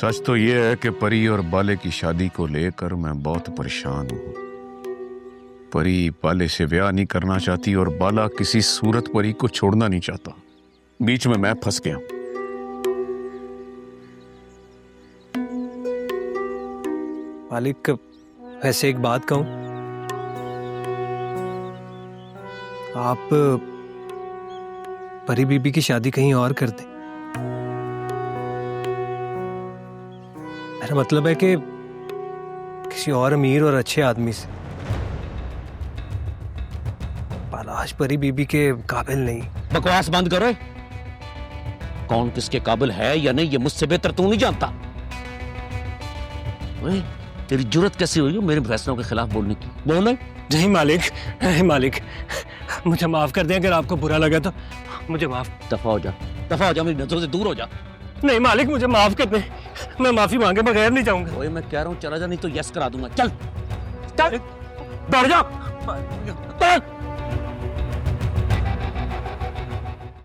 सच तो ये है कि परी और बाले की शादी को लेकर मैं बहुत परेशान हूँ। परी बाले से ब्याह नहीं करना चाहती और बाला किसी सूरत परी को छोड़ना नहीं चाहता। बीच में मैं फंस गया। मालिक, वैसे एक बात कहूं, आप परी बीबी की शादी कहीं और कर दें। मेरा मतलब है कि किसी और अमीर और अच्छे आदमी से। बालाज परी बीबी के काबिल नहीं। बकवास बंद करो। कौन किसके काबिल है या नहीं ये मुझसे बेहतर तू नहीं जानता। ओए, तेरी जुर्रत कैसी हुई मेरे फैसलों के खिलाफ बोलने की? बोल। नहीं मालिक, नहीं मालिक, मुझे माफ कर दें। अगर आपको बुरा लगा तो मुझे माफ। दफा हो जा, मेरी नजरों से दूर हो जा। नहीं मालिक, मुझे माफ कर दें। मैं माफी मांगे बगैर नहीं जाऊंगा। ओए, मैं कह रहा हूँ चला जा, नहीं तो यस करा दूंगा। चल चल, बैठ जा।